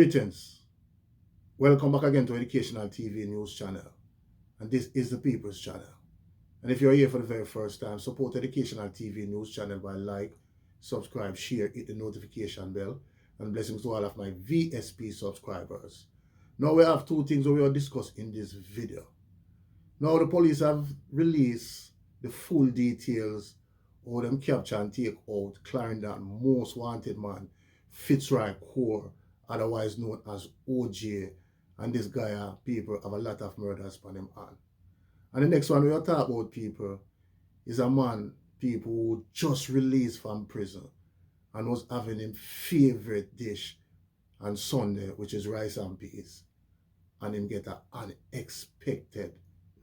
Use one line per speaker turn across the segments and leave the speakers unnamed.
Greetings. Welcome back again to Educational TV News Channel. And this is the People's Channel. And if you're here for the very first time, support Educational TV News Channel by like, subscribe, share, hit the notification bell. And blessings to all of my VSP subscribers. Now we have two things we will discuss in this video. Now the police have released the full details of them capture and take out Clarendon most wanted man, Fitzroy Coore, otherwise known as OJ, and this guy, people have a lot of murders on him on. And the next one we will talk about, people, is a man, people who just released from prison and was having his favorite dish on Sunday, which is rice and peas, and him get an unexpected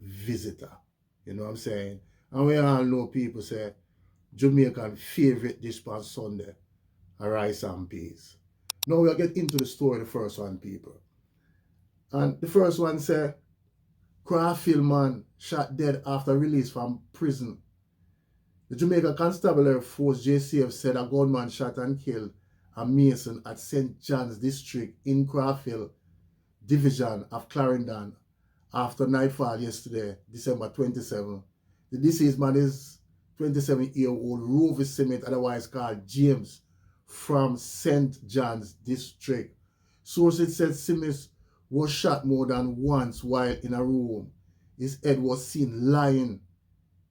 visitor. You know what I'm saying? And we all know people say Jamaican favorite dish on Sunday are rice and peas. Now we'll get into the story, the first one, people. And the first one say, Crawfield man shot dead after release from prison. The Jamaica Constabulary Force JCF said a gunman shot and killed a mason at St. John's District in Crawfield Division of Clarendon after nightfall yesterday, December 27. The deceased man is 27-year-old Rovis Simmet, otherwise called James, from St. John's District. Sources said Simmet was shot more than once while in a room. His head was seen lying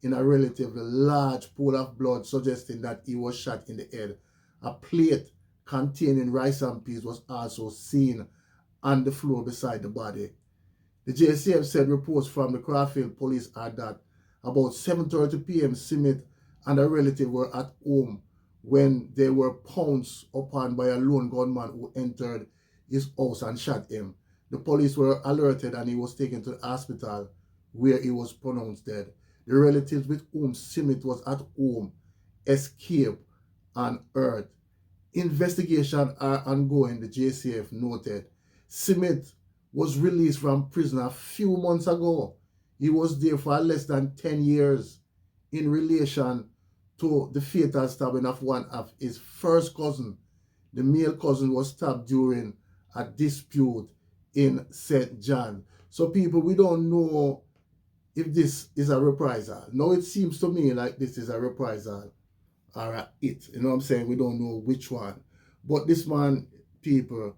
in a relatively large pool of blood, suggesting that he was shot in the head. A plate containing rice and peas was also seen on the floor beside the body. The JCF said reports from the Crawfield police are that about 7:30 p.m. Simmet and a relative were at home when they were pounced upon by a lone gunman who entered his house and shot him. The police were alerted and he was taken to the hospital where he was pronounced dead. The relatives with whom Simmet was at home escaped unearthed. Investigations are ongoing, the JCF noted. Simmet was released from prison a few months ago. He was there for less than 10 years in relation to the fatal stabbing of one of his first cousin. The male cousin was stabbed during a dispute in St. John. So people, we don't know if this is a reprisal. Now it seems to me like this is a reprisal or a hit. You know what I'm saying? We don't know which one. But this man, people,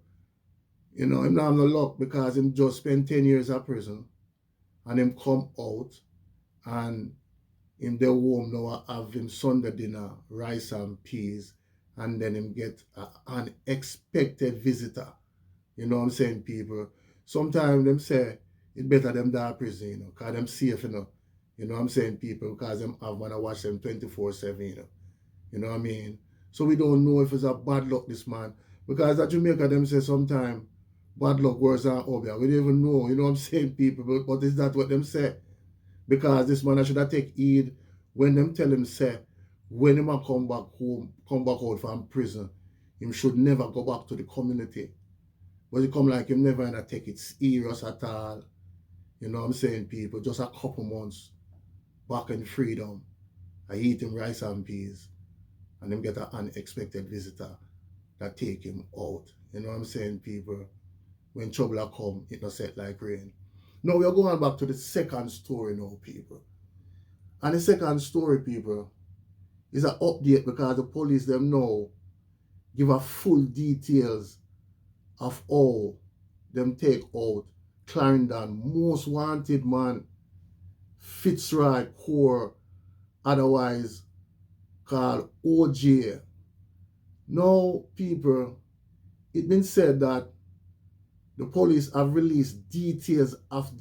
you know, him not have no luck because him just spent 10 years in prison and him come out and in their home now have him Sunday dinner, rice and peas, and then him get an unexpected visitor. You know what I'm saying, people? Sometimes them say it's better them die in prison, you know, because them safe, you know. You know what I'm saying, people? Because them have man to watch them 24/7, you know. You know what I mean? So we don't know if it's a bad luck, this man. Because at Jamaica, them say sometimes bad luck worse than obvious. We don't even know, you know what I'm saying, people? But is that what them say? Because this man should have take heed when them tell him, say, when him come back home, come back out from prison, him should never go back to the community. But it come like him never gonna take it serious at all. You know what I'm saying, people? Just a couple months back in freedom. I eat him rice and peas. And him get an unexpected visitor that take him out. You know what I'm saying, people? When trouble come, it not set like rain. Now we are going back to the second story now, people. And the second story, people, is an update because the police them now give a full details of how them take out Clarendon most wanted man, Fitzroy Coore, otherwise called OJ. Now, people, it's been said that the police have released details of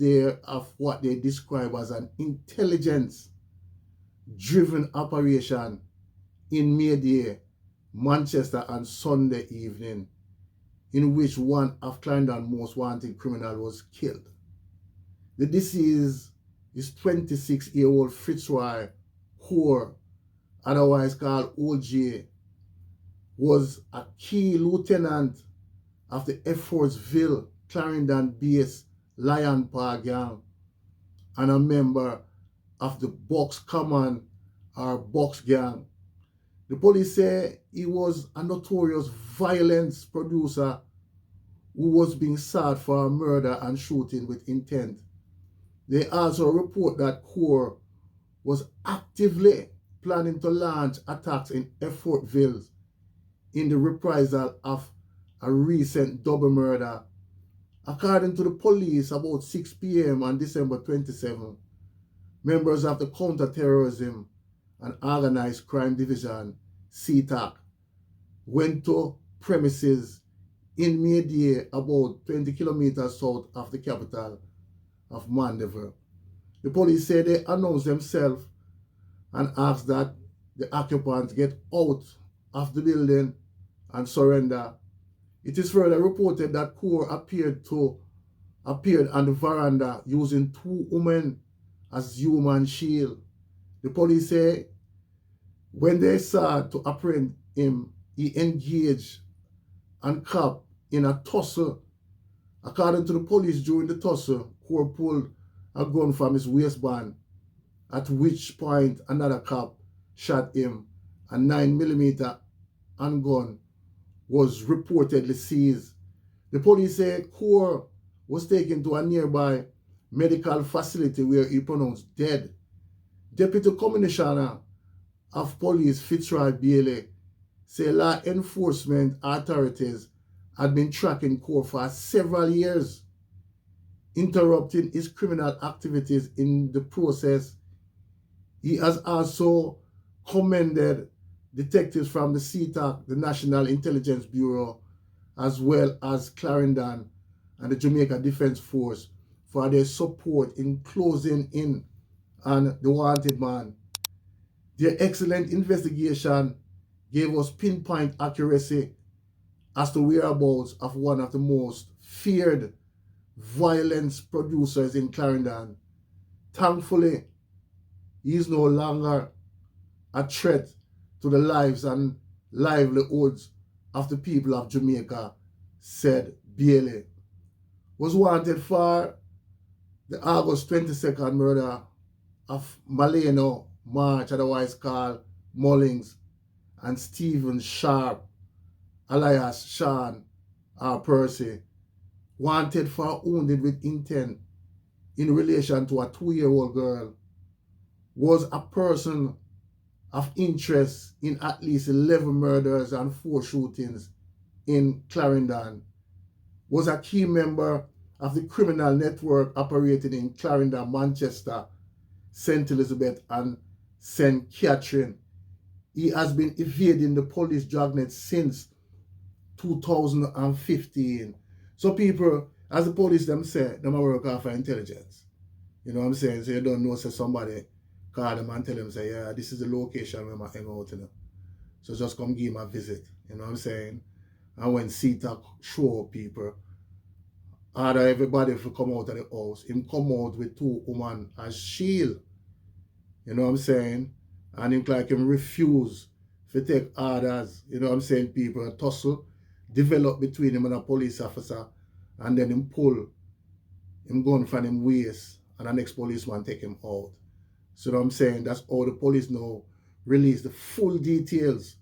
what they describe as an intelligence-driven operation in Mayday, Manchester on Sunday evening, in which one of Clarendon's most wanted criminal was killed. The deceased is 26-year-old Fitzroy Coore, otherwise called OJ, was a key lieutenant of the Effortsville Clarendon base Lion Park gang and a member of the Box Common or Box gang. The police say he was a notorious violence producer who was being sought for a murder and shooting with intent. They also report that Coore was actively planning to launch attacks in Effortville in the reprisal of a recent double murder. According to the police, about 6 p.m. on December 27, members of the Counterterrorism and Organized Crime Division, CTAC, went to premises in Murd, about 20 kilometers south of the capital of Mandeville. The police said they announced themselves and asked that the occupants get out of the building and surrender. It is further reported that Coore appeared on the veranda using 2 women as human shield. The police say when they sought to apprehend him, he engaged and cop in a tussle. According to the police, during the tussle, Coore pulled a gun from his waistband, at which point another cop shot him. A 9mm handgun was reportedly seized. The police say Coore was taken to a nearby medical facility where he pronounced dead. Deputy Commissioner of Police Fitzroy Coore say law enforcement authorities had been tracking Coore for several years, interrupting his criminal activities in the process. He has also commended detectives from the CTAC, the National Intelligence Bureau, as well as Clarendon and the Jamaica Defense Force for their support in closing in on the wanted man. Their excellent investigation gave us pinpoint accuracy as to whereabouts of one of the most feared violence producers in Clarendon. Thankfully, he is no longer a threat to the lives and livelihoods of the people of Jamaica, said Bailey. Was wanted for the August 22nd murder of Maleno March, otherwise called Mullings, and Stephen Sharp, alias Sean R. Percy, wanted for wounded with intent in relation to a 2-year-old girl, was a person of interest in at least 11 murders and 4 shootings in Clarendon, was a key member of the criminal network operating in Clarendon, Manchester, St. Elizabeth and St. Catherine. He has been evading the police dragnet since 2015. So people, as the police them say, them a work off for intelligence. You know what I'm saying? So you don't know, say somebody call them and tell them, say, yeah, this is the location where I hang out, you know. So just come give him a visit, you know what I'm saying? And when CTAC show up people, order everybody to come out of the house, him come out with 2 women as shield. You know what I'm saying? And him like him refuse to take orders, you know what I'm saying, people, a tussle develop between him and a police officer, and then him pull him gun from him waist and the next policeman take him out. So you know what I'm saying? That's how the police now release the full details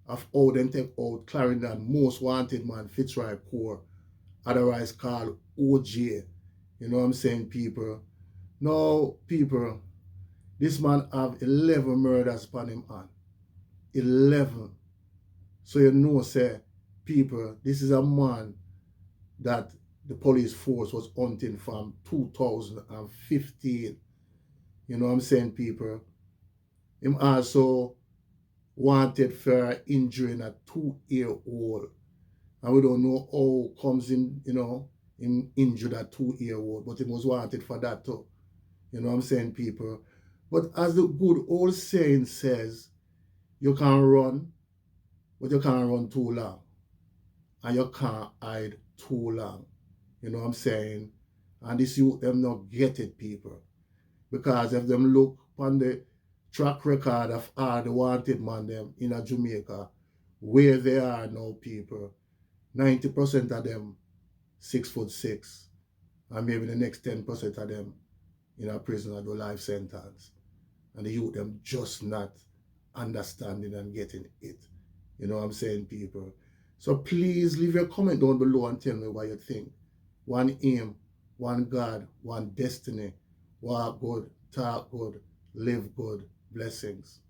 of how they take out Clarendon most wanted man, Fitzroy Coore, otherwise called OJ. You know what I'm saying, people? Now, people, this man have 11 murders upon him on. 11. So you know, say, people, this is a man that the police force was hunting from 2015. You know what I'm saying, people? Him also wanted for injuring a 2-year-old. And we don't know how comes in, you know, him injured a 2-year-old, but he was wanted for that too. You know what I'm saying, people? But as the good old saying says, you can run, but you can't run too long. And you can't hide too long. You know what I'm saying? And this youth them not get it, people. Because if them look on the track record of all the wanted man them in a Jamaica, where they are now, people, 90% of them 6'6", and maybe the next 10% of them in a prison or do life sentence. And the youth them just not understanding and getting it. You know what I'm saying, people? So please leave your comment down below and tell me what you think. One aim, one God, one destiny. Walk good, talk good, live good. Blessings.